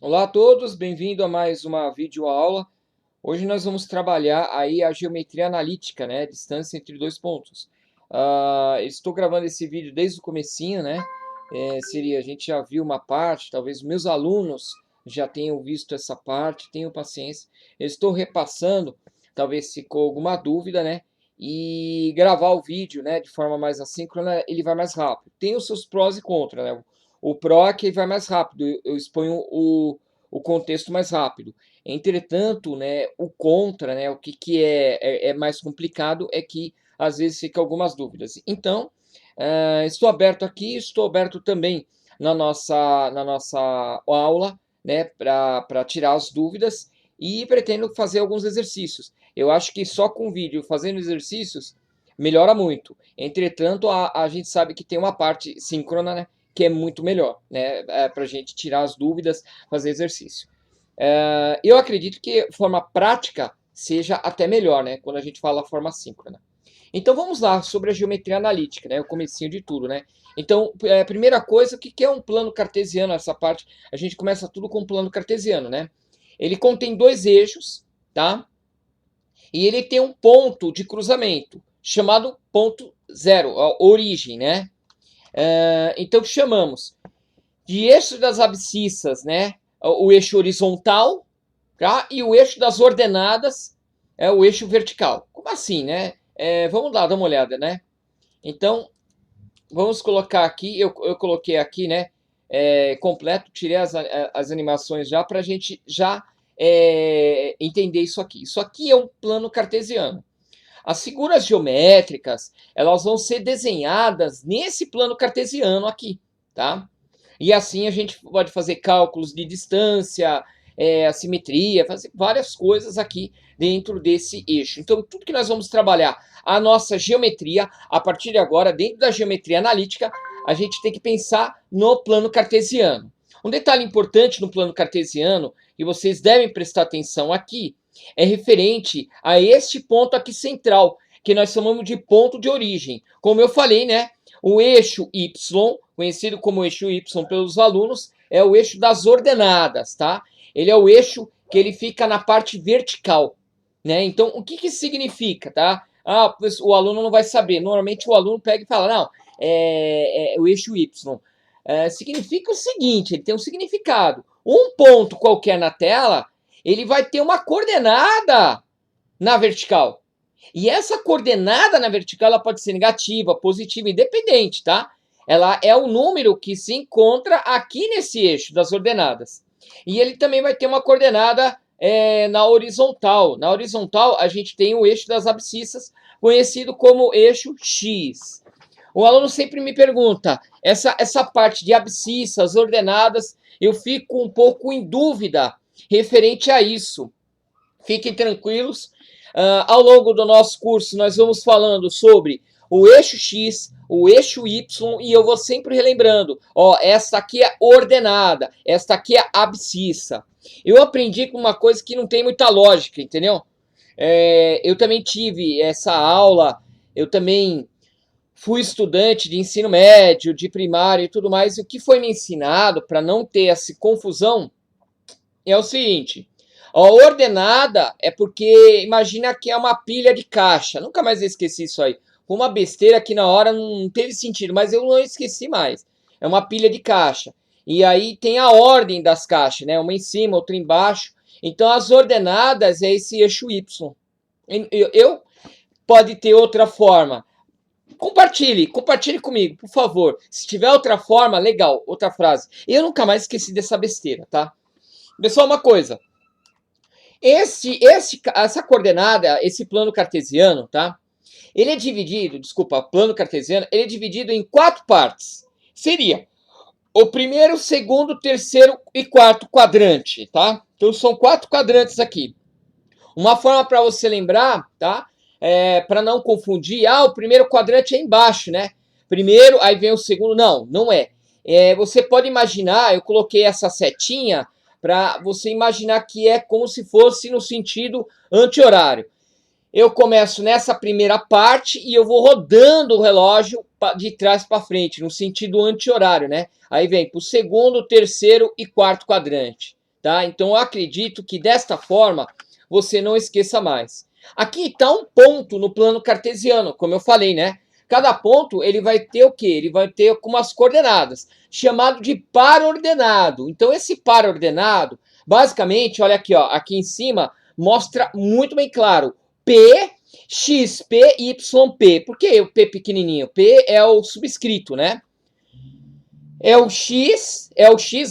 Olá a todos, bem-vindo a mais uma videoaula. Hoje nós vamos trabalhar aí a geometria analítica, né? Distância entre dois pontos. Estou gravando esse vídeo desde o comecinho, né? A gente já viu uma parte, talvez meus alunos já tenham visto essa parte, tenham paciência. Eu estou repassando, talvez ficou alguma dúvida, né? E gravar o vídeo, né, de forma mais assíncrona, ele vai mais rápido. Tem os seus prós e contras, né? O pró é que vai mais rápido, eu exponho o contexto mais rápido. Entretanto, né, o contra, né, o que é mais complicado é que às vezes fica algumas dúvidas. Então, estou aberto aqui, estou aberto também na nossa aula, né, para tirar as dúvidas e pretendo fazer alguns exercícios. Eu acho que só com vídeo fazendo exercícios melhora muito. Entretanto, a gente sabe que tem uma parte síncrona, né, que é muito melhor, né, para a gente tirar as dúvidas, fazer exercício. Eu acredito que forma prática seja até melhor, né, quando a gente fala forma síncrona. Então vamos lá sobre a geometria analítica, né, o comecinho de tudo, né. Então, primeira coisa, o que é um plano cartesiano? Essa parte, a gente começa tudo com um plano cartesiano, né. Ele contém dois eixos, tá? E ele tem um ponto de cruzamento, chamado ponto zero, a origem, né. Então chamamos de eixo das abscissas, né, o eixo horizontal, tá? E o eixo das ordenadas é o eixo vertical. Como assim, né? Vamos lá dar uma olhada, né? Então, vamos colocar aqui, eu coloquei aqui, né, completo, tirei as animações já para a gente já entender isso aqui. Isso aqui é um plano cartesiano. As figuras geométricas, elas vão ser desenhadas nesse plano cartesiano aqui, tá? E assim a gente pode fazer cálculos de distância, assimetria, fazer várias coisas aqui dentro desse eixo. Então, tudo que nós vamos trabalhar, a nossa geometria, a partir de agora, dentro da geometria analítica, a gente tem que pensar no plano cartesiano. Um detalhe importante no plano cartesiano, que vocês devem prestar atenção aqui, é referente a este ponto aqui central, que nós chamamos de ponto de origem. Como eu falei, né? O eixo Y, conhecido como eixo Y pelos alunos, é o eixo das ordenadas, tá? Ele é o eixo que ele fica na parte vertical, né? Então, o que isso significa, tá? O aluno não vai saber. Normalmente o aluno pega e fala, não, é o eixo Y. Significa o seguinte, ele tem um significado. Um ponto qualquer na tela, ele vai ter uma coordenada na vertical. E essa coordenada na vertical ela pode ser negativa, positiva, independente, tá? Ela é o número que se encontra aqui nesse eixo das ordenadas. E ele também vai ter uma coordenada na horizontal. Na horizontal, a gente tem o eixo das abscissas, conhecido como eixo X. O aluno sempre me pergunta, essa parte de abscissas, ordenadas, eu fico um pouco em dúvida referente a isso. Fiquem tranquilos. Ao longo do nosso curso, nós vamos falando sobre o eixo X, o eixo Y, e eu vou sempre relembrando, ó, essa aqui é ordenada, esta aqui é abscissa. Eu aprendi com uma coisa que não tem muita lógica, entendeu? Eu também tive essa aula, eu também fui estudante de ensino médio, de primário e tudo mais, e o que foi me ensinado para não ter essa confusão é o seguinte: a ordenada é porque imagina que é uma pilha de caixa. Nunca mais esqueci isso aí. Foi uma besteira que na hora não teve sentido, mas eu não esqueci mais. É uma pilha de caixa. E aí tem a ordem das caixas, né? Uma em cima, outra embaixo. Então as ordenadas é esse eixo Y. Eu pode ter outra forma. Compartilhe comigo, por favor. Se tiver outra forma, legal, outra frase. Eu nunca mais esqueci dessa besteira, tá? Pessoal, uma coisa. Essa coordenada, esse plano cartesiano, tá? Ele é dividido, desculpa, plano cartesiano, ele é dividido em quatro partes. Seria o primeiro, segundo, terceiro e quarto quadrante, tá? Então são quatro quadrantes aqui. Uma forma para você lembrar, tá? Para não confundir, o primeiro quadrante é embaixo, né? Primeiro, aí vem o segundo. Não, não é. Você pode imaginar, eu coloquei essa setinha para você imaginar que é como se fosse no sentido anti-horário. Eu começo nessa primeira parte e eu vou rodando o relógio de trás para frente, no sentido anti-horário, né? Aí vem para o segundo, terceiro e quarto quadrante, tá? Então eu acredito que desta forma você não esqueça mais. Aqui está um ponto no plano cartesiano, como eu falei, né? Cada ponto ele vai ter o quê? Ele vai ter algumas coordenadas, chamado de par ordenado. Então esse par ordenado, basicamente, olha aqui, ó, aqui em cima mostra muito bem claro P, X, P, Y, P. Por que o P pequenininho? P é o subscrito, né? É o X,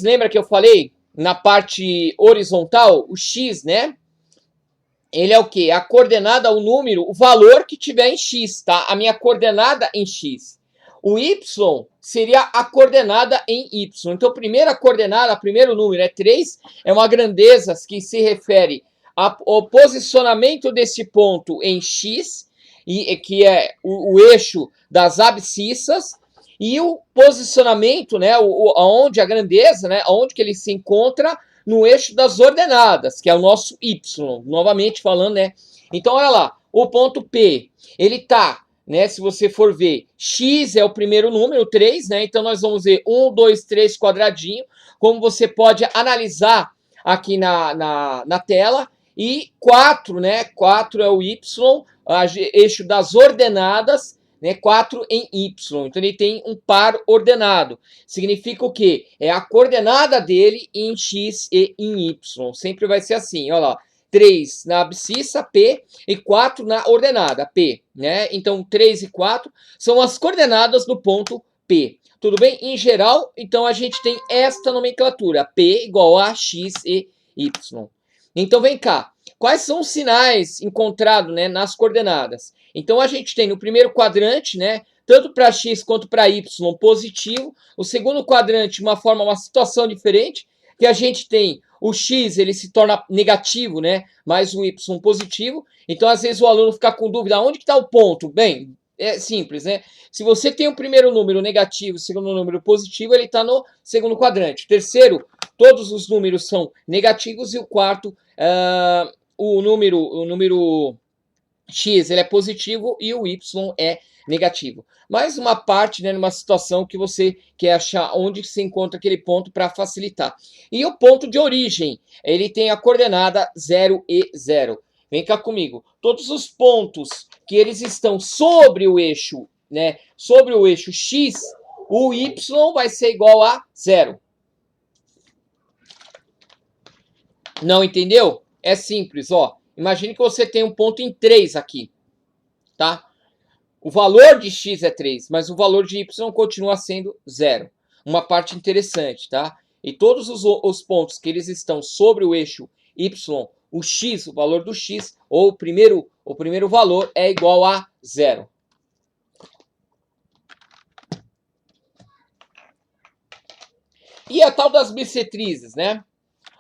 lembra que eu falei na parte horizontal? O X, né? Ele é o quê? A coordenada, o número, o valor que tiver em X, tá? A minha coordenada em X. O Y seria a coordenada em Y. Então, primeira coordenada, primeiro número é 3, é uma grandeza que se refere ao posicionamento desse ponto em X, e que é o eixo das abscissas, e o posicionamento, né, aonde a grandeza, né, aonde que ele se encontra no eixo das ordenadas, que é o nosso Y, novamente falando, né? Então, olha lá, o ponto P, ele tá, né, se você for ver, X é o primeiro número, 3, né? Então, nós vamos ver 1, 2, 3 quadradinho, como você pode analisar aqui na tela, e 4, né? 4 é o Y, eixo das ordenadas, né, 4 em Y. Então, ele tem um par ordenado. Significa o quê? É a coordenada dele em X e em Y. Sempre vai ser assim, olha lá. 3 na abscissa, P, e 4 na ordenada, P, né? Então, 3 e 4 são as coordenadas do ponto P. Tudo bem? Em geral, então, a gente tem esta nomenclatura, P igual a X e Y. Então, vem cá. Quais são os sinais encontrados, né, nas coordenadas? Então, a gente tem no primeiro quadrante, né, tanto para X quanto para Y, positivo. O segundo quadrante, uma situação diferente, que a gente tem o X, ele se torna negativo, né, mais o Y positivo. Então, às vezes, o aluno fica com dúvida, onde que está o ponto? Bem, é simples, né? Se você tem o primeiro número negativo, o segundo número positivo, ele está no segundo quadrante. O terceiro, todos os números são negativos, e o quarto, o número X, ele é positivo e o Y é negativo. Mais uma parte, né, numa situação que você quer achar onde se encontra aquele ponto para facilitar. E o ponto de origem, ele tem a coordenada 0 e 0. Vem cá comigo. Todos os pontos que eles estão sobre o eixo, né, sobre o eixo X, o Y vai ser igual a 0. Não entendeu? É simples, ó. Imagine que você tem um ponto em 3 aqui, tá? O valor de X é 3, mas o valor de Y continua sendo 0. Uma parte interessante, tá? E todos os pontos que eles estão sobre o eixo Y, o X, o valor do X, ou o primeiro valor é igual a 0. E a tal das bissetrizes, né?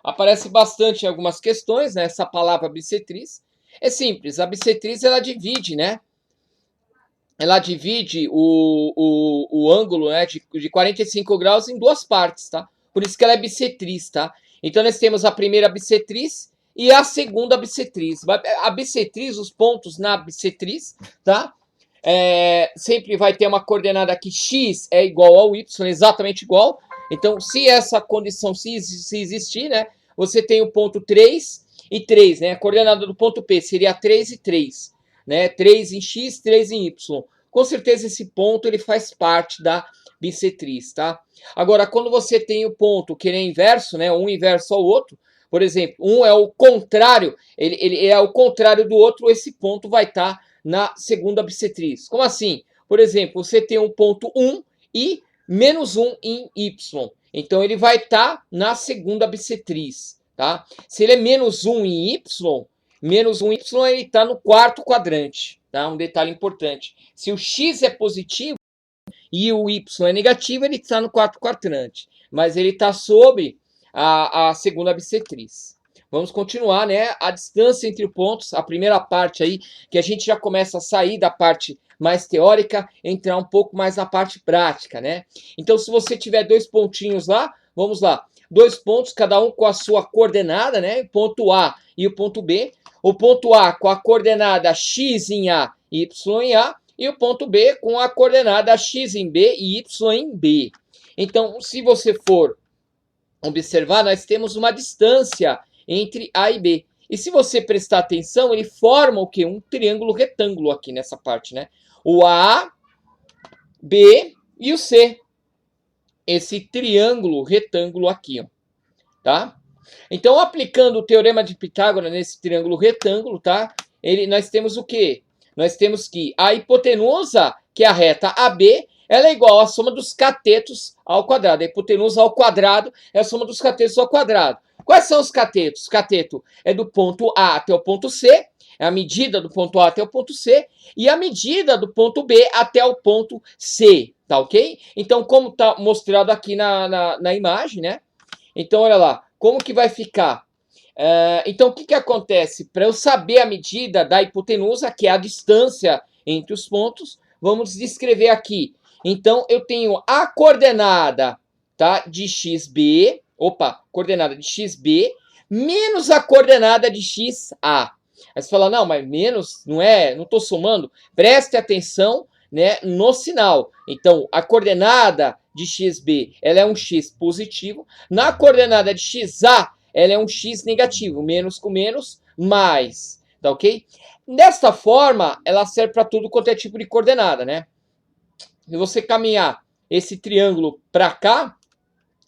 Aparece bastante em algumas questões, né? Essa palavra bissetriz. É simples, a bissetriz ela divide, né? Ela divide o ângulo, né, de 45 graus em duas partes, tá? Por isso que ela é bissetriz, tá? Então nós temos a primeira bissetriz e a segunda bissetriz. A bissetriz, os pontos na bissetriz, tá? Sempre vai ter uma coordenada aqui, x é igual ao y, exatamente igual. Então, se essa condição se existir, né, você tem o ponto 3 e 3, né? A coordenada do ponto P seria 3 e 3, né? 3 em x, 3 em y. Com certeza esse ponto ele faz parte da bissetriz, tá? Agora, quando você tem o ponto que ele é inverso, né, um inverso ao outro, por exemplo, um é o contrário, ele é o contrário do outro, esse ponto vai estar na segunda bissetriz. Como assim? Por exemplo, você tem um ponto 1 e menos 1 em y. Então, ele vai estar na segunda bissetriz, tá? Se ele é menos 1 em y, menos 1 em y, ele está no quarto quadrante, tá? Um detalhe importante. Se o x é positivo e o y é negativo, ele está no quarto quadrante. Mas ele está sob a segunda bissetriz. Vamos continuar, né? A distância entre pontos, a primeira parte aí, que a gente já começa a sair da parte mais teórica, entrar um pouco mais na parte prática, né? Então, se você tiver dois pontinhos lá, vamos lá. Dois pontos, cada um com a sua coordenada, né? O ponto A e o ponto B. O ponto A com a coordenada x em A e y em A. E o ponto B com a coordenada x em B e y em B. Então, se você for observar, nós temos uma distância entre A e B. E se você prestar atenção, ele forma o quê? Um triângulo retângulo aqui nessa parte, né? O A, B e o C. Esse triângulo retângulo aqui, ó, tá? Então, aplicando o teorema de Pitágoras nesse triângulo retângulo, tá? Nós temos o quê? Nós temos que a hipotenusa, que é a reta AB, ela é igual à soma dos catetos ao quadrado. A hipotenusa ao quadrado é a soma dos catetos ao quadrado. Quais são os catetos? Cateto é do ponto A até o ponto C, é a medida do ponto A até o ponto C, e a medida do ponto B até o ponto C, tá ok? Então, como está mostrado aqui na imagem, né? Então, olha lá, como que vai ficar? Então, o que, que acontece? Para eu saber a medida da hipotenusa, que é a distância entre os pontos, vamos descrever aqui. Então, eu tenho a coordenada, tá, de xb, coordenada de xb, menos a coordenada de xa. Aí você fala, não, mas menos, não estou somando. Preste atenção, né, no sinal. Então, a coordenada de xb, ela é um x positivo. Na coordenada de xa, ela é um x negativo. Menos com menos, mais. Tá ok? Desta forma, ela serve para tudo quanto é tipo de coordenada, né? Se você caminhar esse triângulo para cá,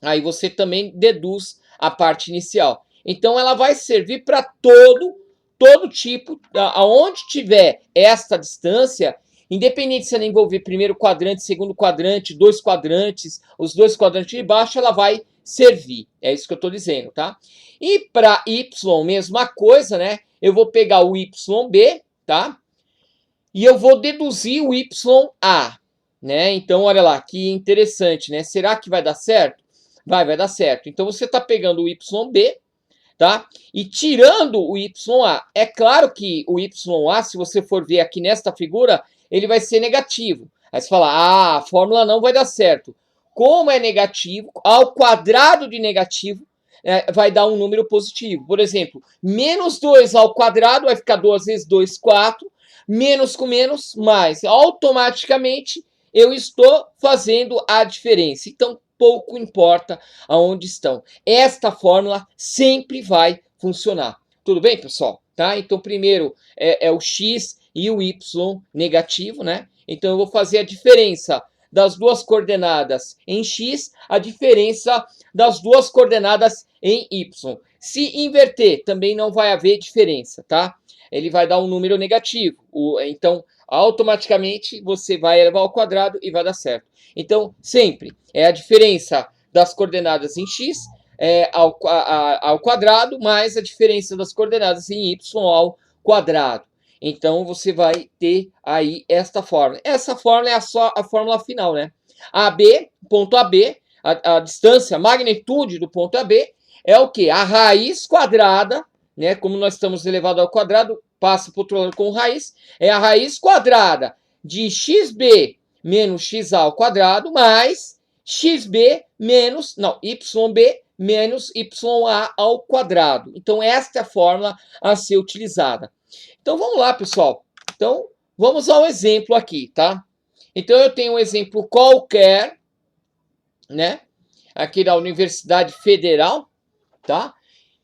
aí você também deduz a parte inicial. Então, ela vai servir para todo tipo, aonde tiver esta distância, independente se ela envolver primeiro quadrante, segundo quadrante, dois quadrantes, os dois quadrantes de baixo, ela vai servir. É isso que eu estou dizendo, tá? E para y, mesma coisa, né? Eu vou pegar o yb, tá? E eu vou deduzir o ya, né? Então, olha lá, que interessante, né? Será que vai dar certo? Vai dar certo. Então, você está pegando o yb, tá? E tirando o ya. É claro que o ya, se você for ver aqui nesta figura, ele vai ser negativo. Aí você fala, a fórmula não vai dar certo. Como é negativo, ao quadrado de negativo, vai dar um número positivo. Por exemplo, menos 2 ao quadrado vai ficar 2 vezes 2, 4. Menos com menos, mais. Automaticamente, eu estou fazendo a diferença. Então, pouco importa aonde estão. Esta fórmula sempre vai funcionar. Tudo bem, pessoal? Tá? Então, primeiro é o x e o y negativo, né? Então, eu vou fazer a diferença das duas coordenadas em x, a diferença das duas coordenadas em y. Se inverter, também não vai haver diferença, tá? Ele vai dar um número negativo. Então, automaticamente, você vai elevar ao quadrado e vai dar certo. Então, sempre é a diferença das coordenadas em x ao quadrado mais a diferença das coordenadas em y ao quadrado. Então, você vai ter aí esta fórmula. Essa fórmula é só a fórmula final, né? AB, ponto AB, a distância, a magnitude do ponto AB é o quê? A raiz quadrada, né? Como nós estamos elevado ao quadrado, passa para o outro lado com raiz, é a raiz quadrada de xb menos xa ao quadrado, mais xb menos, não, yb menos ya ao quadrado. Então, esta é a fórmula a ser utilizada. Então, vamos lá, pessoal. Então, vamos ao exemplo aqui, tá? Então, eu tenho um exemplo qualquer, né? Aqui da Universidade Federal, tá?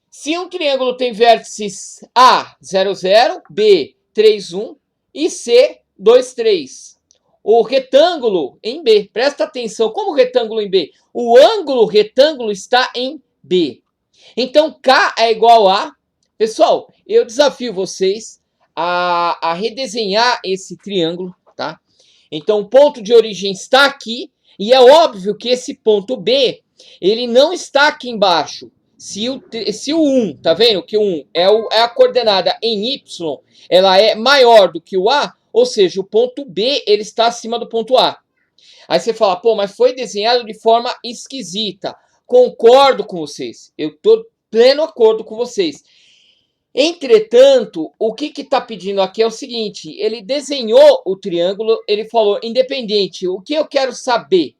Se um triângulo tem vértices A, 0, 0, B, 3, 1 e C, 2, 3. O retângulo em B, presta atenção, como retângulo em B? O ângulo retângulo está em B. Então, K é igual a... Pessoal, eu desafio vocês a redesenhar esse triângulo, tá? Então, o ponto de origem está aqui, e é óbvio que esse ponto B, ele não está aqui embaixo. Se o 1, tá vendo que o 1 é a coordenada em Y, ela é maior do que o A, ou seja, o ponto B ele está acima do ponto A. Aí você fala, pô, mas foi desenhado de forma esquisita. Concordo com vocês, eu estou pleno acordo com vocês. Entretanto, o que está pedindo aqui é o seguinte, ele desenhou o triângulo, ele falou, independente, o que eu quero saber?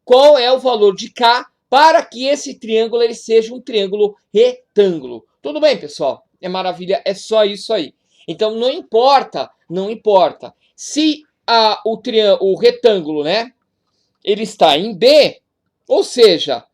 Qual é o valor de K para que esse triângulo ele seja um triângulo retângulo. Tudo bem, pessoal? É maravilha, é só isso aí. Então, não importa. Se o retângulo, né, ele está em B, ou seja,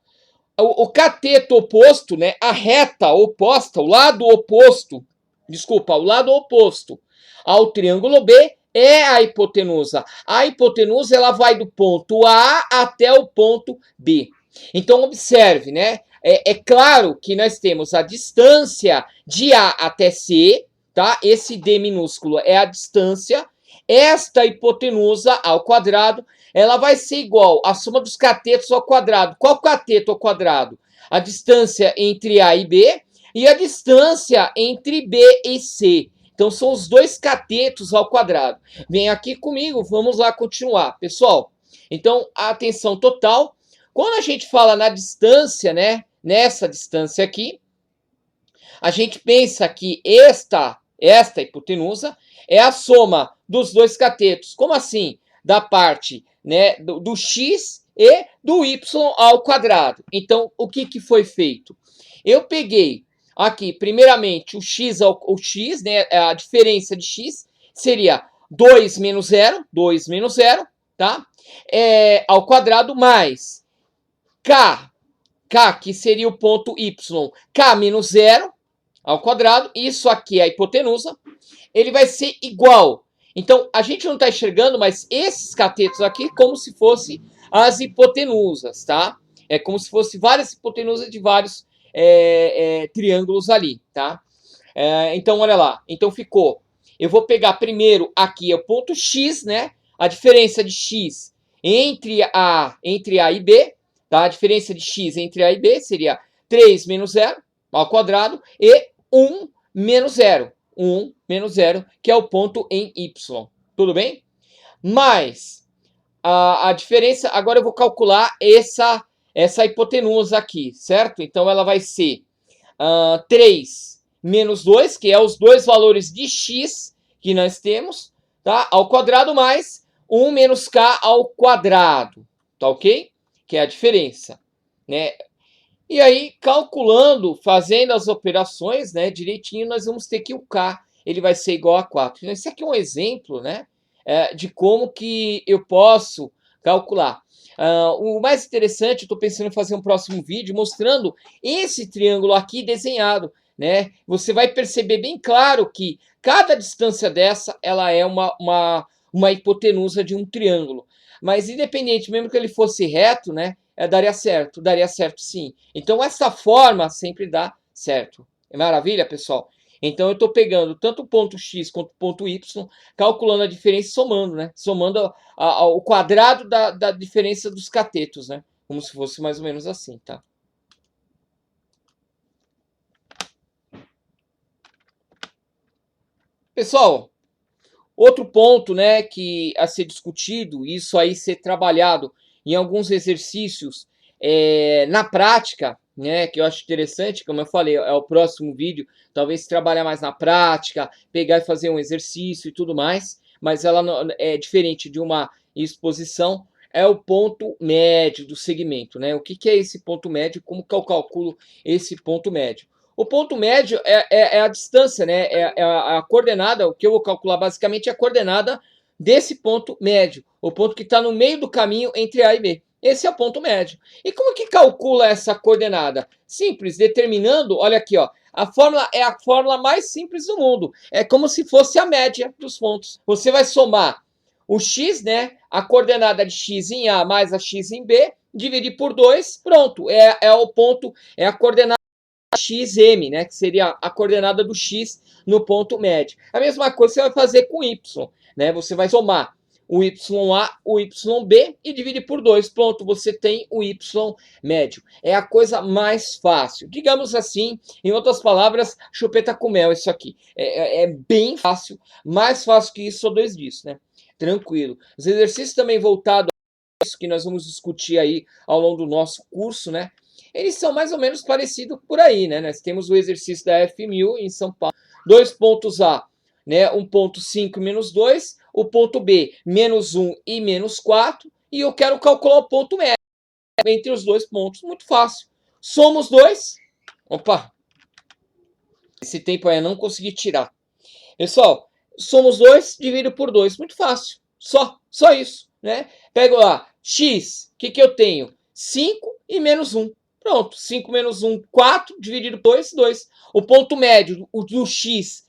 o cateto oposto, né, a reta oposta, o lado oposto, desculpa, o lado oposto ao triângulo B é a hipotenusa. A hipotenusa ela vai do ponto A até o ponto B. Então observe, né? É claro que nós temos a distância de A até C, tá? Esse D minúsculo é a distância. Esta hipotenusa ao quadrado, ela vai ser igual à soma dos catetos ao quadrado. Qual cateto ao quadrado? A distância entre A e B e a distância entre B e C. Então são os dois catetos ao quadrado. Vem aqui comigo, vamos lá continuar. Pessoal, então atenção total. Quando a gente fala na distância, né, nessa distância aqui, a gente pensa que esta hipotenusa é a soma dos dois catetos. Como assim? Da parte, né, do x e do y ao quadrado. Então, o que foi feito? Eu peguei aqui, primeiramente, o x, né, a diferença de x seria 2 menos 0, tá? Ao quadrado mais k, que seria o ponto y, k menos 0 ao quadrado, isso aqui é a hipotenusa, ele vai ser igual. Então, a gente não está enxergando, mas esses catetos aqui como se fossem as hipotenusas, tá? É como se fosse várias hipotenusas de vários triângulos ali, tá? Então, olha lá. Então, ficou. Eu vou pegar primeiro aqui o ponto x, né? A diferença de x entre A e B, tá? A diferença de x entre A e B seria 3 menos 0 ao quadrado e 1 menos 0. 1 menos 0, que é o ponto em y. Tudo bem? Mais a diferença, agora eu vou calcular essa hipotenusa aqui, certo? Então ela vai ser 3 menos 2, que é os dois valores de x que nós temos, tá? Ao quadrado mais 1 menos k ao quadrado, tá ok? Que é a diferença, né? E aí, calculando, fazendo as operações, né, direitinho, nós vamos ter que o k ele vai ser igual a 4. Então, esse aqui é um exemplo, né, de como que eu posso calcular. O mais interessante, eu estou pensando em fazer um próximo vídeo mostrando esse triângulo aqui desenhado, né? Você vai perceber bem claro que cada distância dessa, ela é uma hipotenusa de um triângulo. Mas independente, mesmo que ele fosse reto, né, daria certo sim. Então essa forma sempre dá certo. É maravilha, pessoal? Então eu estou pegando tanto o ponto x quanto o ponto y, calculando a diferença e somando, né? Somando o quadrado da diferença dos catetos, né? Como se fosse mais ou menos assim, tá? Pessoal, outro ponto, né, que a ser discutido, isso aí ser trabalhado em alguns exercícios na prática, né, que eu acho interessante, como eu falei, é o próximo vídeo, talvez trabalhar mais na prática, pegar e fazer um exercício e tudo mais, mas ela não, é diferente de uma exposição, é o ponto médio do segmento, né? O que é esse ponto médio? Como que eu calculo esse ponto médio? O ponto médio é a distância, né? É a coordenada, o que eu vou calcular basicamente é a coordenada desse ponto médio, o ponto que está no meio do caminho entre A e B. Esse é o ponto médio. E como que calcula essa coordenada? Simples, determinando, olha aqui, ó, a fórmula é a fórmula mais simples do mundo. É como se fosse a média dos pontos. Você vai somar o x, né, a coordenada de x em A mais a x em B, dividir por 2, pronto, é o ponto, é a coordenada xm, né, que seria a coordenada do x no ponto médio. A mesma coisa você vai fazer com y, né? Você vai somar o YA, o YB e dividir por 2. Pronto, você tem o Y médio. É a coisa mais fácil. Digamos assim, em outras palavras, chupeta com mel isso aqui. É bem fácil, mais fácil que isso, só dois disso, né? Tranquilo. Os exercícios também voltados a isso que nós vamos discutir aí ao longo do nosso curso, né? Eles são mais ou menos parecidos por aí, né? Nós temos o exercício da F1000 em São Paulo. 2 pontos A, né? 1,5 menos 2. O ponto B, menos 1 e menos 4. E eu quero calcular o ponto médio entre os dois pontos. Muito fácil. Soma os dois. Opa! Esse tempo aí eu não consegui tirar. Pessoal, soma os dois, divido por 2. Muito fácil. Só isso, né? Pego lá, x, o que eu tenho? 5 e menos 1. Pronto, 5 menos 1, 4, dividido por 2, 2. O ponto médio, o do x,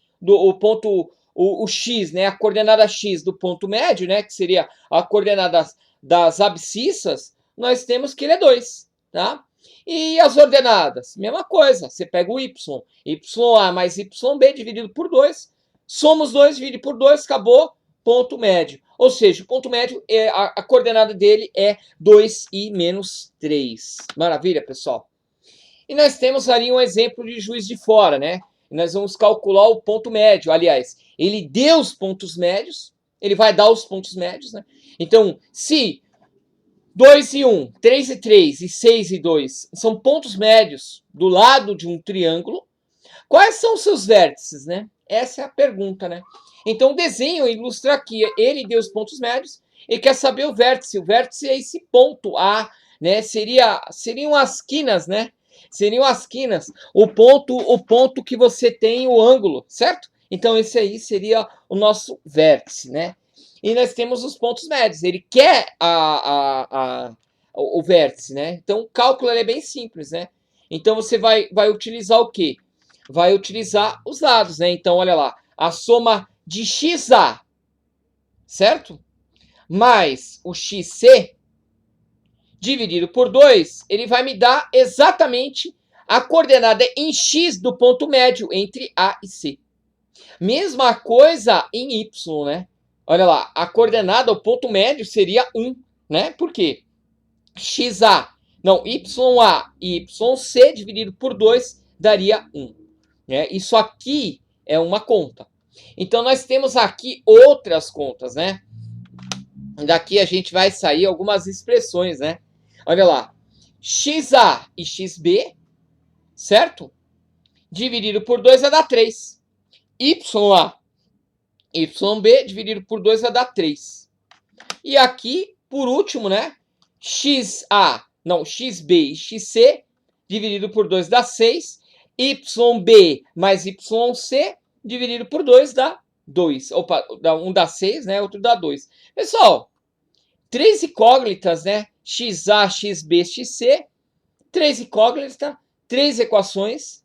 o x, né, a coordenada x do ponto médio, né, que seria a coordenada das abscissas, nós temos que ele é 2, tá? E as ordenadas? Mesma coisa, você pega o y, ya mais yb dividido por 2, somos 2, divide por 2, acabou, ponto médio. Ou seja, o ponto médio, a coordenada dele é 2i menos 3. Maravilha, pessoal? E nós temos ali um exemplo de Juiz de Fora, né? Nós vamos calcular o ponto médio. Aliás, ele deu os pontos médios, ele vai dar os pontos médios, né? Então, se 2 e 1, 3 e 3 e 6 e 2 são pontos médios do lado de um triângulo, quais são os seus vértices, né? Essa é a pergunta, né? Então, o desenho ilustra aqui, ele deu os pontos médios e quer saber o vértice. O vértice é esse ponto A, né? Seriam as quinas, né? Seriam as quinas. O ponto que você tem o ângulo, certo? Então, esse aí seria o nosso vértice, né? E nós temos os pontos médios. Ele quer o vértice, né? Então, o cálculo é bem simples, né? Então, você vai utilizar o quê? Vai utilizar os lados, né? Então, olha lá. A soma de xa, certo? Mais o xc, dividido por 2, ele vai me dar exatamente a coordenada em x do ponto médio entre A e C. Mesma coisa em y, né? Olha lá, a coordenada, o ponto médio seria 1, né? Por quê? Ya, e yc dividido por 2 daria 1. Né? Isso aqui é uma conta. Então, nós temos aqui outras contas, né? Daqui a gente vai sair algumas expressões, né? Olha lá. XA e XB, certo? Dividido por 2 vai dar 3. YA, YB dividido por 2 vai dar 3. E aqui, por último, né? XB e XC dividido por 2 dá 6. YB mais YC dividido por 2 dá 2. Opa, um dá 6, né? Outro dá 2. Pessoal, 3 incógnitas, né? XA, XB, XC. 3 incógnitas, 3 equações.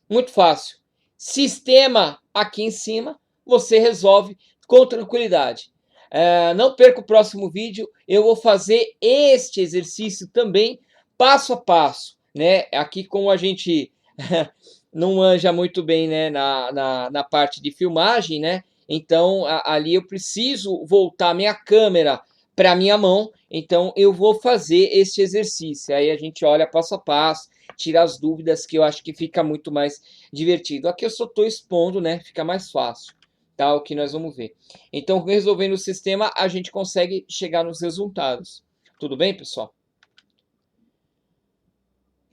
Muito fácil. Sistema aqui em cima, você resolve com tranquilidade. Não perca o próximo vídeo. Eu vou fazer este exercício também, passo a passo, né? Aqui, como a gente não manja muito bem, né, na parte de filmagem, né? Então, ali eu preciso voltar minha câmera para minha mão. Então, eu vou fazer este exercício. Aí a gente olha passo a passo, tira as dúvidas, que eu acho que fica muito mais divertido. Aqui eu só estou expondo, né? Fica mais fácil, tá? O que nós vamos ver. Então, resolvendo o sistema, a gente consegue chegar nos resultados. Tudo bem, pessoal?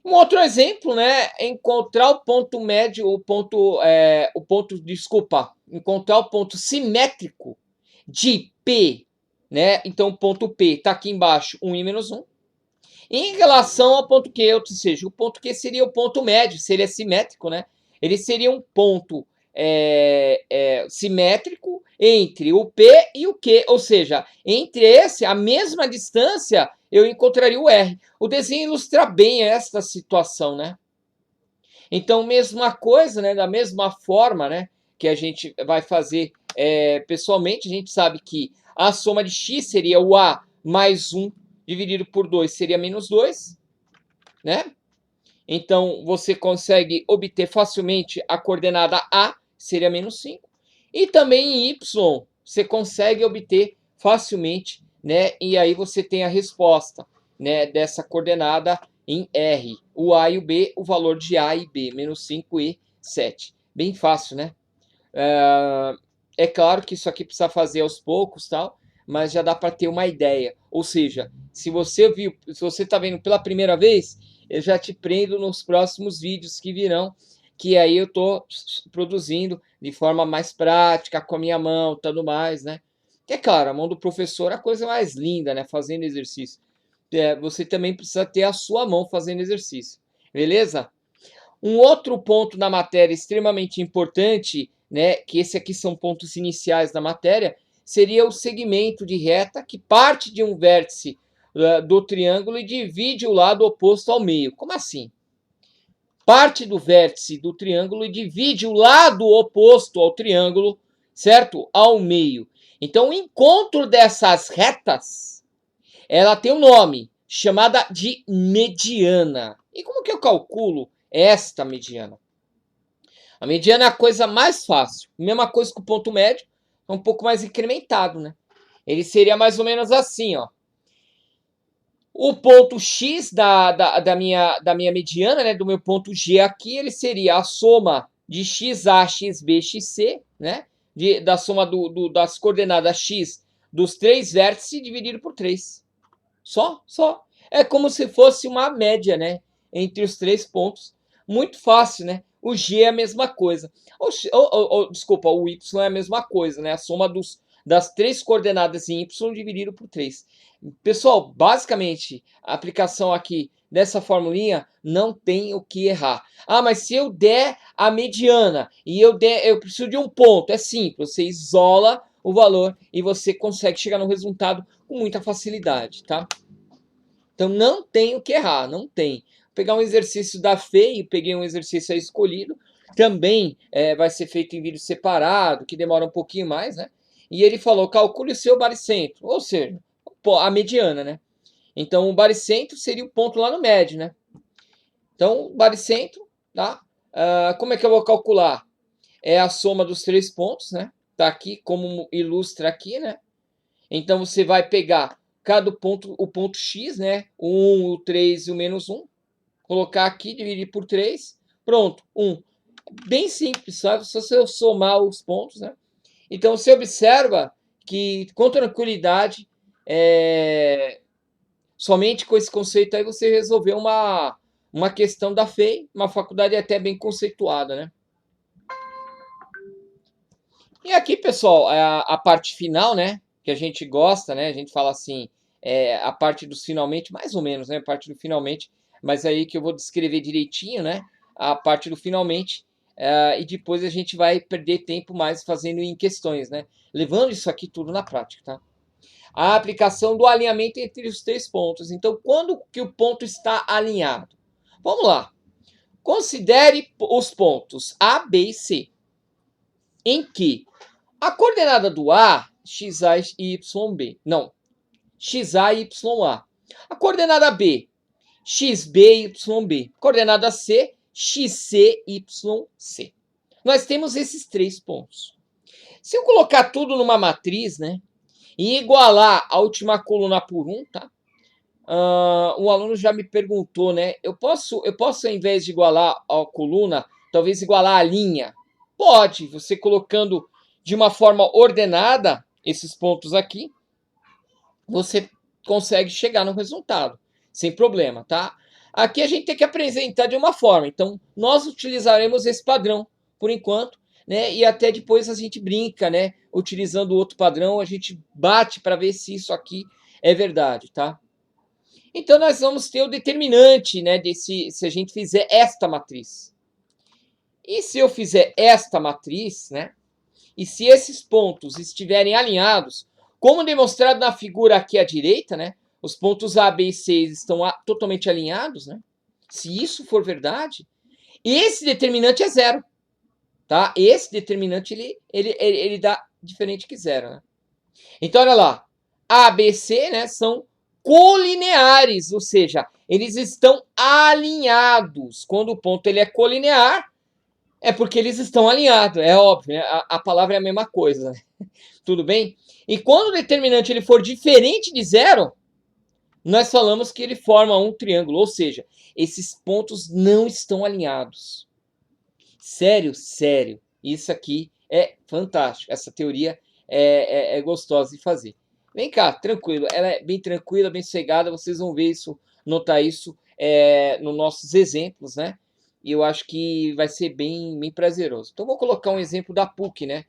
Um outro exemplo, né, é encontrar o ponto médio, encontrar o ponto simétrico de P, né? Então, o ponto P está aqui embaixo, 1 menos 1. Em relação ao ponto Q, ou seja, o ponto Q seria o ponto médio, seria simétrico, né? Ele seria um ponto simétrico entre o P e o Q, ou seja, entre a mesma distância, eu encontraria o R. O desenho ilustra bem esta situação, né? Então, mesma coisa, né? Da mesma forma, né? Que a gente vai fazer pessoalmente, a gente sabe que a soma de x seria o A mais 1 dividido por 2 seria menos 2, né? Então, você consegue obter facilmente a coordenada A, seria menos 5. E também em Y, você consegue obter facilmente, né? E aí você tem a resposta, né, dessa coordenada em R. O A e o B, o valor de A e B, menos 5 e 7. Bem fácil, né? É claro que isso aqui precisa fazer aos poucos, tal, mas já dá para ter uma ideia. Ou seja, se você está vendo pela primeira vez, eu já te prendo nos próximos vídeos que virão, que aí eu estou produzindo de forma mais prática, com a minha mão, tudo mais, né? Que é claro, a mão do professor é a coisa mais linda, né? Fazendo exercício. Você também precisa ter a sua mão fazendo exercício, beleza? Um outro ponto na matéria extremamente importante, né? Que esse aqui são pontos iniciais da matéria, seria o segmento de reta que parte de um vértice do triângulo e divide o lado oposto ao meio. Como assim? Parte do vértice do triângulo e divide o lado oposto ao triângulo, certo? Ao meio. Então, o encontro dessas retas, ela tem um nome, chamada de mediana. E como que eu calculo esta mediana? A mediana é a coisa mais fácil. Mesma coisa que o ponto médio, é um pouco mais incrementado, né? Ele seria mais ou menos assim, ó. O ponto X da minha mediana, né, do meu ponto G aqui, ele seria a soma de XA, XB, XC, né? Da soma das coordenadas X dos três vértices dividido por 3. Só. É como se fosse uma média, né? Entre os 3 pontos. Muito fácil, né? O G é a mesma coisa. Desculpa, o Y é a mesma coisa, né? A soma das 3 coordenadas em Y dividido por 3. Pessoal, basicamente, a aplicação aqui dessa formulinha não tem o que errar. Ah, mas se eu der a mediana e eu preciso de um ponto, é simples, você isola o valor e você consegue chegar no resultado com muita facilidade, tá? Então não tem o que errar, não tem. Vou pegar um exercício da FEI, peguei um exercício aí escolhido, também vai ser feito em vídeo separado, que demora um pouquinho mais, né? E ele falou, calcule o seu baricentro, ou seja, a mediana, né? Então o baricentro seria o ponto lá no médio, né? Então o baricentro, tá? Como é que eu vou calcular? É a soma dos 3 pontos, né? Tá aqui, como ilustra aqui, né? Então você vai pegar cada ponto, o ponto X, né? O 1, o 3 e o menos 1. Colocar aqui, dividir por 3. Pronto, 1. Bem simples, sabe? Só se eu somar os pontos, né? Então você observa que, com tranquilidade, somente com esse conceito aí você resolveu uma questão da FEI, uma faculdade até bem conceituada, né? E aqui, pessoal, a parte final, né? Que a gente gosta, né? A gente fala assim, a parte dos finalmente, mais ou menos, né? A parte do finalmente, mas aí que eu vou descrever direitinho, né? A parte do finalmente, e depois a gente vai perder tempo mais fazendo em questões, né? Levando isso aqui tudo na prática, tá? A aplicação do alinhamento entre os 3 pontos. Então, quando que o ponto está alinhado? Vamos lá. Considere os pontos A, B e C, em que a coordenada do A, XA e YB. Não, XA e YA. A coordenada B, XB e YB. Coordenada C, XC e YC. Nós temos esses 3 pontos. Se eu colocar tudo numa matriz, né? E igualar a última coluna por 1, tá? Um aluno já me perguntou, né? Eu posso, ao invés de igualar a coluna, talvez igualar a linha? Pode, você colocando de uma forma ordenada esses pontos aqui, você consegue chegar no resultado, sem problema, tá? Aqui a gente tem que apresentar de uma forma, então nós utilizaremos esse padrão por enquanto, né? E até depois a gente brinca, né? Utilizando outro padrão, a gente bate para ver se isso aqui é verdade, tá? Então nós vamos ter o determinante, né? Se a gente fizer esta matriz. E se eu fizer esta matriz, né? E se esses pontos estiverem alinhados, como demonstrado na figura aqui à direita, né? Os pontos A, B e C estão totalmente alinhados, né? Se isso for verdade, esse determinante é zero, tá? Esse determinante ele dá diferente que zero, né? Então olha lá, A, B, C, né? São colineares, ou seja, eles estão alinhados. Quando o ponto ele é colinear, é porque eles estão alinhados, é óbvio, né? A palavra é a mesma coisa, né? Tudo bem? E quando o determinante ele for diferente de zero, nós falamos que ele forma um triângulo, ou seja, esses pontos não estão alinhados. Sério, sério. Isso aqui é fantástico. Essa teoria é gostosa de fazer. Vem cá, tranquilo. Ela é bem tranquila, bem sossegada. Vocês vão ver isso, notar isso nos nossos exemplos, né? E eu acho que vai ser bem prazeroso. Então, vou colocar um exemplo da PUC, né?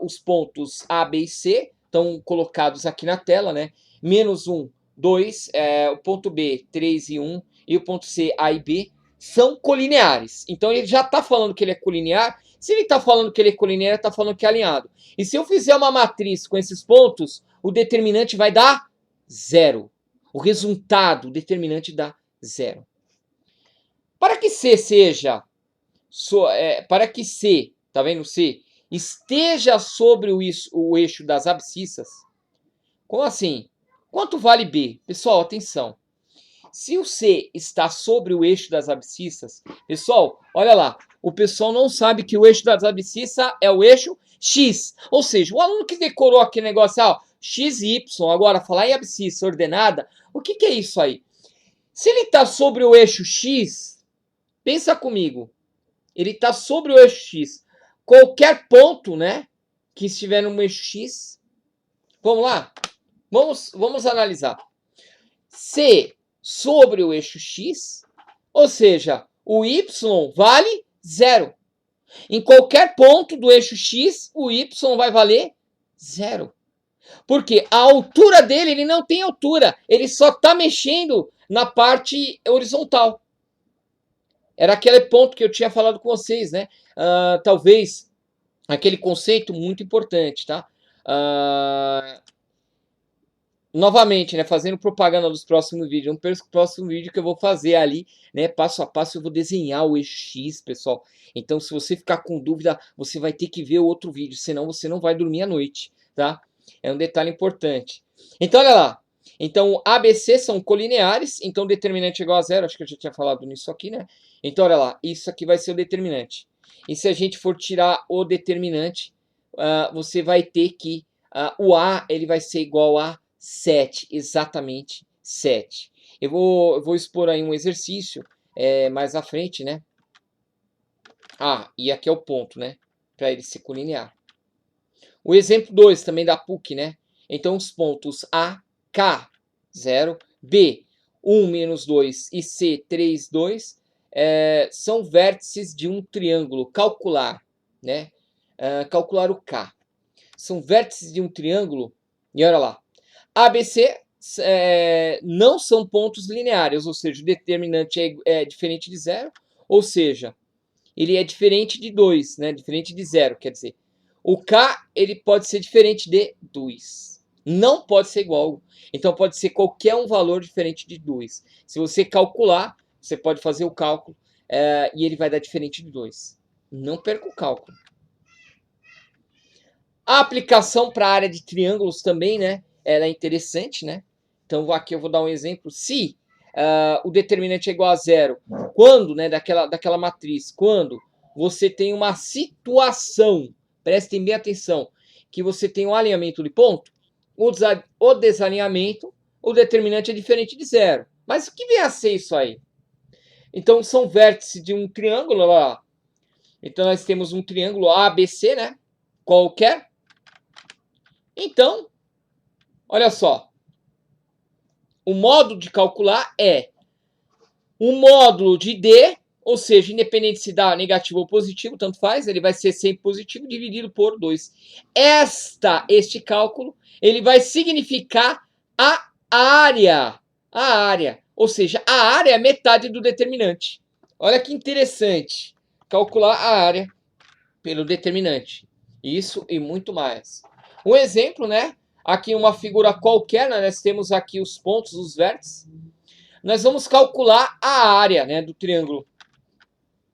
Os pontos A, B e C estão colocados aqui na tela, né? Menos 1, 2, o ponto B, 3 e 1, e o ponto C, A e B, são colineares. Então, ele já está falando que ele é colinear. Se ele está falando que ele é colinear, ele está falando que é alinhado. E se eu fizer uma matriz com esses pontos, o determinante vai dar zero. O resultado, o determinante dá 0. Para que C seja, para que C, tá vendo C, esteja sobre o eixo das abscissas, como assim? Quanto vale B? Pessoal, atenção. Se o C está sobre o eixo das abscissas, pessoal, olha lá, o pessoal não sabe que o eixo das abscissas é o eixo X. Ou seja, o aluno que decorou aquele negócio, X e Y, agora falar em abscissa ordenada, o que é isso aí? Se ele está sobre o eixo X, pensa comigo, ele está sobre o eixo X. Qualquer ponto, né, que estiver no eixo X, vamos lá? Vamos analisar. C sobre o eixo X, ou seja, o Y vale 0. Em qualquer ponto do eixo X, o Y vai valer 0. Porque a altura dele, ele não tem altura. Ele só está mexendo na parte horizontal. Era aquele ponto que eu tinha falado com vocês, né? Talvez aquele conceito muito importante, tá? Novamente, né, fazendo propaganda dos próximos vídeos. Não perca o próximo vídeo que eu vou fazer ali, né, passo a passo. Eu vou desenhar o eixo X, pessoal. Então, se você ficar com dúvida, você vai ter que ver o outro vídeo, senão você não vai dormir à noite, tá? É um detalhe importante. Então, olha lá. Então, A, B, C são colineares, então o determinante é igual a 0. Acho que eu já tinha falado nisso aqui, né? Então, olha lá, isso aqui vai ser o determinante. E se a gente for tirar o determinante, você vai ter que... o A, ele vai ser igual a 7, exatamente 7. Eu vou expor aí um exercício mais à frente, né? E aqui é o ponto, né? Para ele ser colinear. O exemplo 2 também da PUC, né? Então, os pontos A, K, 0, B, 1, menos 2 e C, 3, 2, são vértices de um triângulo. Calcular, né? Calcular o K. São vértices de um triângulo, e olha lá. ABC não são pontos lineares, ou seja, o determinante é diferente de 0, ou seja, ele é diferente de 2, né? Diferente de 0, quer dizer. O K ele pode ser diferente de 2. Não pode ser igual. Então pode ser qualquer um valor diferente de 2. Se você calcular, você pode fazer o cálculo e ele vai dar diferente de 2. Não perca o cálculo. A aplicação para a área de triângulos também, né? Ela é interessante, né? Então aqui eu vou dar um exemplo. Se o determinante é igual a 0, quando, né, daquela matriz, quando você tem uma situação, prestem bem atenção, que você tem um alinhamento de ponto, o desalinhamento, o determinante é diferente de 0. Mas o que vem a ser isso aí? Então são vértices de um triângulo lá. Então nós temos um triângulo ABC, né? Qualquer. Então, olha só. O modo de calcular é o módulo de D, ou seja, independente se dá negativo ou positivo, tanto faz, ele vai ser sempre positivo, dividido por 2. Este cálculo, ele vai significar a área. A área. Ou seja, a área é metade do determinante. Olha que interessante. Calcular a área pelo determinante. Isso e muito mais. Um exemplo, né? Aqui uma figura qualquer, né? Nós temos aqui os pontos, os vértices. Nós vamos calcular a área, né, do triângulo.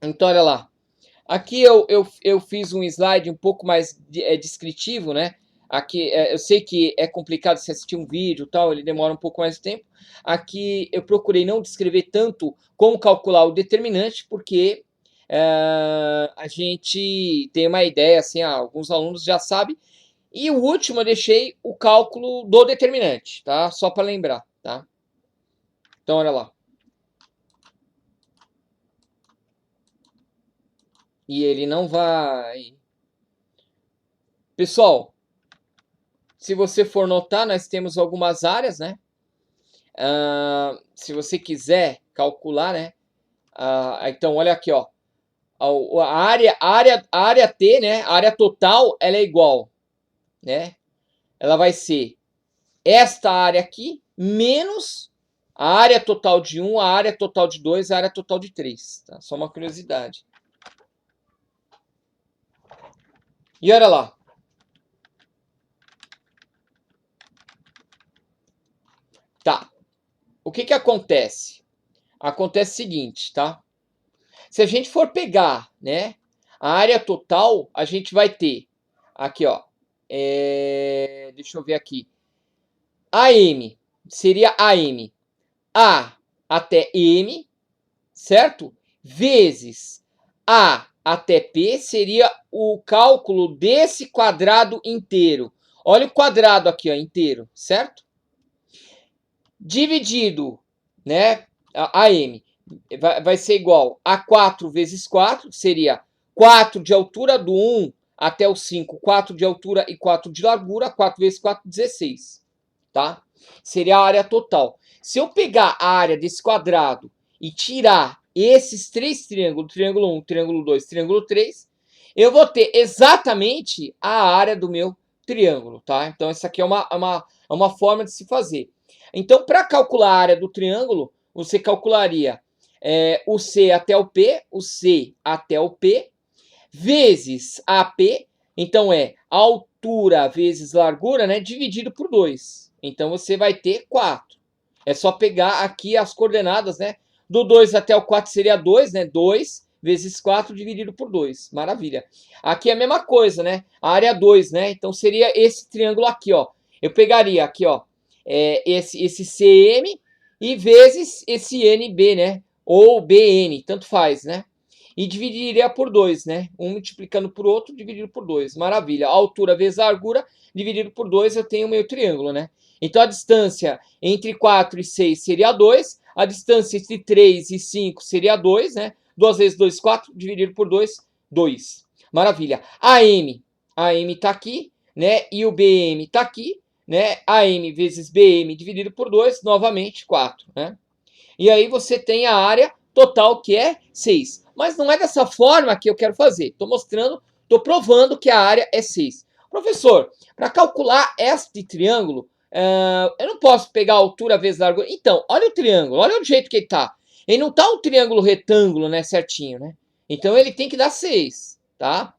Então, olha lá. Aqui eu fiz um slide um pouco mais descritivo, né? Aqui eu sei que é complicado se assistir um vídeo e tal, ele demora um pouco mais de tempo. Aqui eu procurei não descrever tanto como calcular o determinante, porque a gente tem uma ideia, assim, alguns alunos já sabem. E o último eu deixei o cálculo do determinante, tá? Só para lembrar, tá? Então, olha lá. E ele não vai... Pessoal, se você for notar, nós temos algumas áreas, né? Se você quiser calcular, né? Então, olha aqui, ó. A área T, né? A área total, ela é igual, né? Ela vai ser esta área aqui, menos a área total de 1, a área total de 2, a área total de 3. Tá? Só uma curiosidade. E olha lá. Tá. o que que acontece? Acontece o seguinte, tá? Se a gente for pegar, né, a área total, a gente vai ter aqui, ó, deixa eu ver aqui, AM seria AM, A até M, certo? Vezes A até P seria o cálculo desse quadrado inteiro. Olha o quadrado aqui, ó, inteiro, certo? Dividido, né, a AM vai ser igual a 4 vezes 4, seria 4 de altura do 1 até o 5, 4 de altura e 4 de largura, 4 vezes 4, 16, tá? Seria a área total. Se eu pegar a área desse quadrado e tirar esses três triângulos, triângulo 1, triângulo 2, triângulo 3, eu vou ter exatamente a área do meu triângulo, tá? Então, essa aqui é uma forma de se fazer. Então, para calcular a área do triângulo, você calcularia o C até o P, o C até o P, vezes AP, então é altura vezes largura, né, dividido por 2. Então, você vai ter 4. É só pegar aqui as coordenadas, né? Do 2 até o 4 seria 2, né? 2 vezes 4 dividido por 2. Maravilha. Aqui é a mesma coisa, né? A área 2, né? Então seria esse triângulo aqui, ó. Eu pegaria aqui, ó, esse CM e vezes esse NB, né? Ou BN, tanto faz, né? E dividiria por 2, né? Um multiplicando por outro, dividido por 2. Maravilha. A altura vezes a largura, dividido por 2, eu tenho o meu triângulo, né? Então a distância entre 4 e 6 seria 2. A distância entre 3 e 5 seria 2, né? 2 vezes 2, 4, dividido por 2, 2. Maravilha. AM tá aqui, né? E o BM tá aqui, né? AM vezes BM dividido por 2, novamente 4, né? E aí você tem a área total, que é 6. Mas não é dessa forma que eu quero fazer. Estou mostrando, estou provando que a área é 6. Professor, para calcular este triângulo, eu não posso pegar a altura vezes a largura. Então, olha o triângulo, olha o jeito que ele está. Ele não está um triângulo retângulo, né, certinho, né? Então ele tem que dar 6, tá?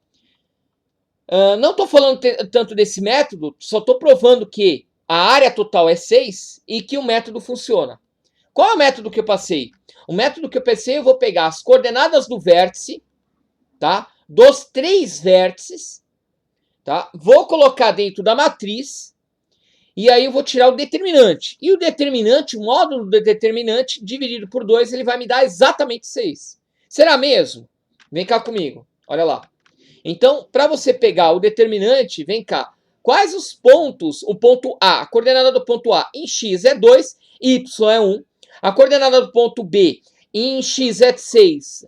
Não estou falando tanto desse método, só estou provando que a área total é 6 e que o método funciona. Qual é o método que eu passei? O método que eu passei, eu vou pegar as coordenadas do vértice, tá? Dos 3 vértices, tá? Vou colocar dentro da matriz e aí eu vou tirar o determinante. E o determinante, o módulo do determinante dividido por 2, ele vai me dar exatamente 6. Será mesmo? Vem cá comigo. Olha lá. Então, para você pegar o determinante, vem cá. Quais os pontos? O ponto A, a coordenada do ponto A em x é 2, y é 1. A coordenada do ponto B em x é 6,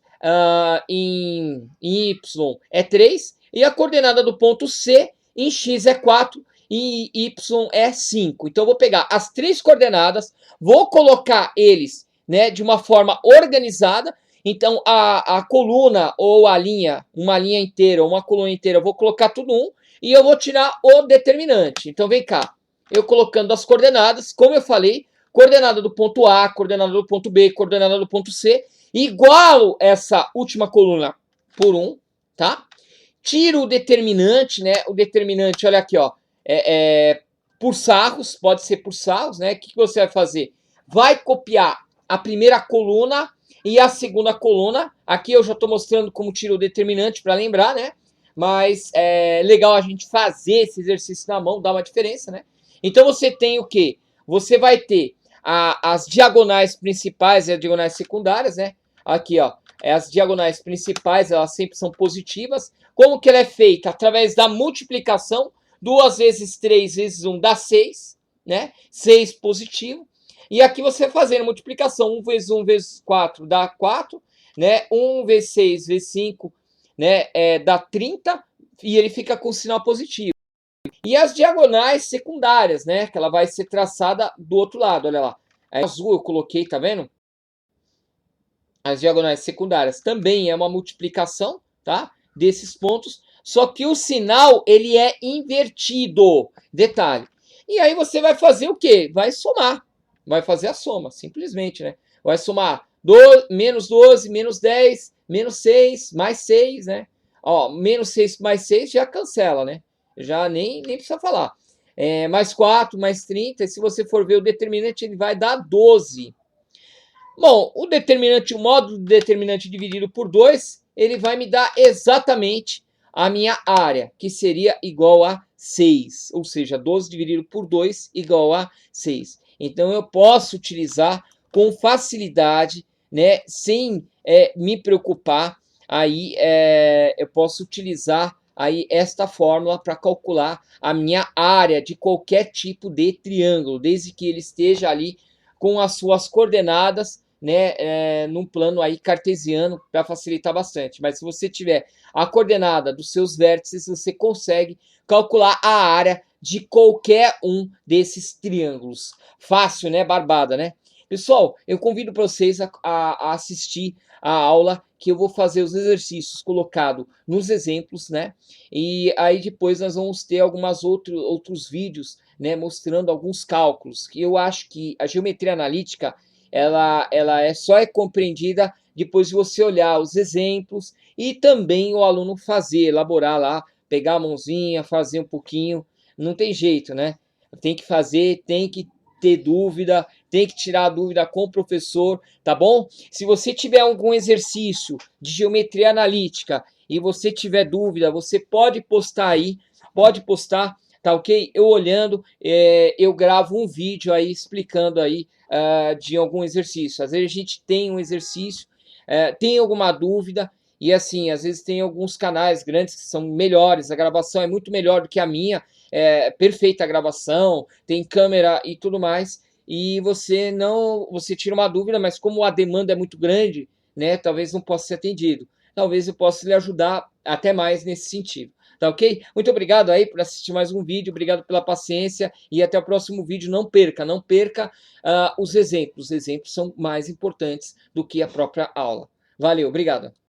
em y é 3. E a coordenada do ponto C em x é 4 e y é 5. Então, eu vou pegar as 3 coordenadas, vou colocar eles, né, de uma forma organizada. Então, a coluna ou a linha, uma linha inteira ou uma coluna inteira, eu vou colocar tudo e eu vou tirar o determinante. Então, vem cá. Eu colocando as coordenadas, como eu falei, coordenada do ponto A, coordenada do ponto B, coordenada do ponto C, igualo essa última coluna por 1, tá? Tiro o determinante, né? O determinante, olha aqui, ó, por sarros, pode ser por sarros, né? O que você vai fazer? Vai copiar a primeira coluna e a segunda coluna. Aqui eu já estou mostrando como tira o determinante para lembrar, né? Mas é legal a gente fazer esse exercício na mão, dá uma diferença, né? Então você tem o quê? Você vai ter as diagonais principais e as diagonais secundárias, né? Aqui, ó, as diagonais principais, elas sempre são positivas. Como que ela é feita? Através da multiplicação. 2 vezes 3 vezes 1 dá 6, né? 6 positivo. E aqui você fazendo multiplicação, 1 vezes 1 vezes 4 dá 4, né? 1 vezes 6 vezes 5, né? Dá 30 e ele fica com sinal positivo. E as diagonais secundárias, né? Que ela vai ser traçada do outro lado, olha lá. É azul eu coloquei, tá vendo? As diagonais secundárias também é uma multiplicação, tá? Desses pontos, só que o sinal ele é invertido. Detalhe. E aí você vai fazer o quê? Vai somar. Vai fazer a soma, simplesmente, né? Vai somar menos 12, menos 10, menos 6, mais 6, né? Ó, menos 6 mais 6 já cancela, né? Já nem precisa falar. mais 4, mais 30, e se você for ver o determinante, ele vai dar 12. Bom, o módulo do determinante dividido por 2, ele vai me dar exatamente a minha área, que seria igual a 6. Ou seja, 12 dividido por 2 igual a 6. Então, eu posso utilizar com facilidade, né, sem me preocupar, aí eu posso utilizar aí esta fórmula para calcular a minha área de qualquer tipo de triângulo, desde que ele esteja ali com as suas coordenadas, né, num plano aí cartesiano, para facilitar bastante. Mas se você tiver a coordenada dos seus vértices, você consegue calcular a área de qualquer um desses triângulos. Fácil, né? Barbada, né? Pessoal, eu convido para vocês a assistir a aula, que eu vou fazer os exercícios colocado nos exemplos, né? E aí depois nós vamos ter outros vídeos, né, mostrando alguns cálculos, que eu acho que a geometria analítica ela só é compreendida depois de você olhar os exemplos e também o aluno fazer, elaborar lá, pegar a mãozinha, fazer um pouquinho. Não tem jeito, né? Tem que fazer, tem que ter dúvida, tem que tirar a dúvida com o professor, tá bom? Se você tiver algum exercício de geometria analítica e você tiver dúvida, você pode postar aí, pode postar, tá ok? Eu olhando, eu gravo um vídeo aí explicando aí de algum exercício. Às vezes a gente tem um exercício, tem alguma dúvida, e assim, às vezes tem alguns canais grandes que são melhores, a gravação é muito melhor do que a minha, perfeita a gravação, tem câmera e tudo mais, e você tira uma dúvida, mas como a demanda é muito grande, né, talvez não possa ser atendido. Talvez eu possa lhe ajudar até mais nesse sentido. Tá ok? Muito obrigado aí por assistir mais um vídeo, obrigado pela paciência e até o próximo vídeo. Não perca, não perca os exemplos. Os exemplos são mais importantes do que a própria aula. Valeu, obrigado.